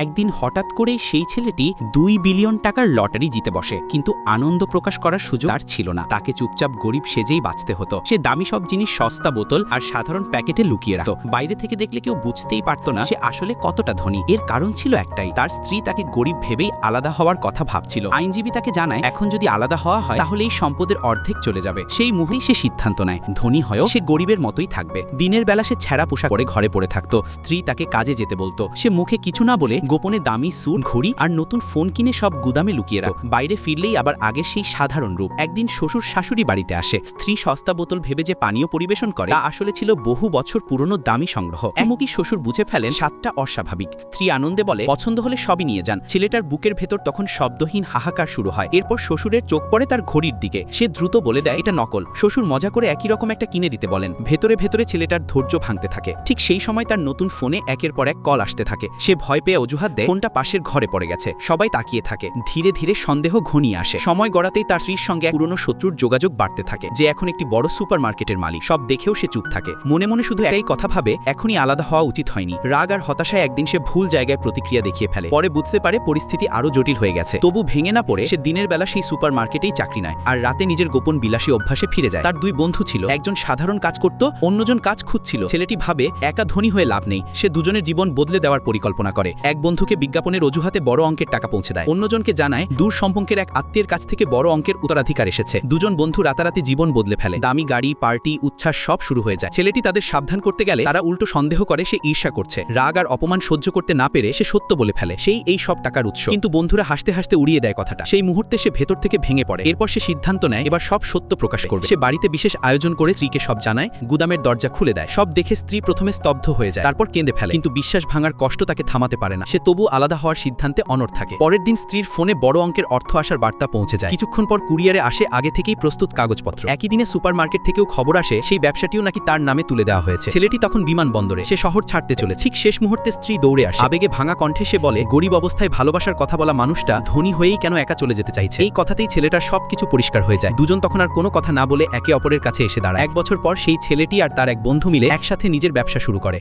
একদিন হঠাৎ করে সেই ছেলেটি 2 বিলিয়ন টাকার লটারি জিতে বসে, কিন্তু আনন্দ প্রকাশ করার সুযোগ আর ছিল না। তাকে চুপচাপ গরিব সেজেই বাঁচতে হতো। সে দামি সব জিনিস সস্তা বোতল আর সাধারণ প্যাকেটে লুকিয়ে রাখত। বাইরে থেকে দেখলে কেউ বুঝতেই পারত না সে আসলে কতটা ধনী। এর কারণ ছিল একটাই, তার স্ত্রী তাকে গরিব ভেবেই আলাদা হওয়ার কথা ভাবছিল। আইনজীবী তাকে জানায় এখন যদি আলাদা হওয়া হয় তাহলে এই সম্পদের অর্ধেক চলে যাবে। সেই মুহূর্তেই সে সিদ্ধান্ত নেয়, ধনী হয়েও সে গরিবের মতোই থাকবে। দিনের বেলা সে ছেঁড়া পোশাক পরে ঘরে পড়ে থাকতো। স্ত্রী তাকে কাজে যেতে বলতো, সে মুখে কিছু না বলে গোপনে দামি স্যুট, ঘড়ি আর নতুন ফোন কিনে সব গুদামে লুকিয়ে রাখত। বাইরে ফিরলেই আবার আগের সেই সাধারণ রূপ। একদিন শ্বশুর শাশুড়ি বাড়িতে আসে। স্ত্রী সস্তা বোতল ভেবে যে পানীয় পরিবেশন করে তা আসলে ছিল বহু বছর পুরনো দামি সংগ্রহ। এমনকি শ্বশুর বুঝে ফেলেন স্বাদটা অস্বাভাবিক। স্ত্রী আনন্দে বলে পছন্দ হলে সবই নিয়ে যান। ছেলেটার বুকের ভেতর তখন শব্দহীন হাহাকার শুরু হয়। এরপর শ্বশুরের চোখ পড়ে তার ঘড়ির দিকে। সে দ্রুত বলে দেয় এটা নকল। শ্বশুর মজা করে একই রকম একটা কিনে দিতে বলেন। ভেতরে ভেতরে ছেলেটার ধৈর্য ভাঙতে থাকে। ঠিক সেই সময় তার নতুন ফোনে একের পর এক কল আসতে থাকে। সে ভয় পেয়ে অজুহাত দেয় ফোনটা পাশের ঘরে পড়ে গেছে। সবাই তাকিয়ে থাকে। ধীরে ধীরে সন্দেহ ঘনিয়ে আসে। সময় গড়াতেই তার স্ত্রীর সঙ্গে এক পুরনো শত্রুর যোগাযোগ বাড়তে থাকে, যে এখন একটি বড় সুপার মার্কেটের মালিক। সব দেখেও সে চুপ থাকে। মনে মনে শুধু একটাই কথা ভাবে, এখনই আলাদা হওয়া উচিত হয়নি। রাগ আর হতাশায় একদিন সে ভুল জায়গায় প্রতিক্রিয়া দেখিয়ে ফেলে। পরে বুঝতে পারে পরিস্থিতি আরো জটিল হয়ে গেছে। তবু ভেঙে না পড়ে সে দিনের বেলা সেই সুপার মার্কেটেই চাকরি নেয় আর রাতে নিজের গোপন বিলাসী অভ্যাসে ফিরে যায়। তার দুই বন্ধু ছিল, একজন সাধারণ কাজ করত, অন্যজন কাজ খুঁজছিল। ছেলেটি ভাবে একা ধনী হয়ে লাভ নেই। সে দুজনের জীবন বদলে দেওয়ার পরিকল্পনা করে। এক বন্ধুকে বিজ্ঞাপনের অজুহাতে বড় অঙ্কের টাকা পৌঁছে দেয়। অন্যজনকে জানায় দূর সম্পর্কের এক আত্মীয়ের কাছ থেকে বড় অঙ্কের উত্তরাধিকার এসেছে। দুজন বন্ধু রাতারাতি জীবন বদলে ফেলে। দামি গাড়ি, পার্টি, উচ্ছ্বাস সব শুরু হয়ে যায়। ছেলেটি তাদের সাবধান করতে গেলে তারা উল্টো সন্দেহ করে সে ঈর্ষা করছে। রাগ আর অপমান সহ্য করতে না পেরে সে সত্য বলে ফেলে, সেই এই সব টাকার উৎস। কিন্তু বন্ধুরা হাসতে হাসতে উড়িয়ে দেয় কথাটা। সেই মুহূর্তে সে ভেতর থেকে ভেঙে পড়ে। এরপর সে সিদ্ধান্ত নেয় এবার সব সত্য প্রকাশ করবে। সে বাড়িতে বিশেষ আয়োজন করে স্ত্রীকে সব জানায়, গুদামের দরজা খুলে দেয়। সব দেখে স্ত্রী প্রথমে স্তব্ধ হয়ে যায়, তারপর কেঁদে ফেলে। কিন্তু বিশ্বাস ভাঙার কষ্ট তাকে থামাতে পারে না। সে তবু আলাদা হওয়ার সিদ্ধান্তে অনড় থাকে। পরের দিন স্ত্রীর ফোনে বড় অঙ্কের অর্থ আসার বার্তা পৌঁছে যায়। কিছুক্ষণ পর কুরিয়ারে আসে আগে থেকেই প্রস্তুত কাগজপত্র। একই দিনে সুপার মার্কেট থেকেও খবর আসে সেই ব্যবসাটিও নাকি তার নামে তুলে দেওয়া হয়েছে। ছেলেটি তখন বিমানবন্দরে। সে শহর ছাড়তে চলে। ঠিক শেষ মুহূর্তে স্ত্রী দৌড়ে আসে। আবেগে ভাঙা কণ্ঠে সে বলে, গরিব অবস্থায় ভালোবাসার কথা বলা মানুষটা ধনী হয়েই কেন একা চলে যেতে চাইছে। এই কথাতেই ছেলেটার সবকিছু পরিষ্কার হয়ে যায়। দুজন তখন আর কোনো কথা না বলে একে অপরের কাছে এসে দাঁড়ায়। 1 বছর পর সেই ছেলেটি আর তার এক বন্ধু মিলে একসাথে নিজের ব্যবসা শুরু করে।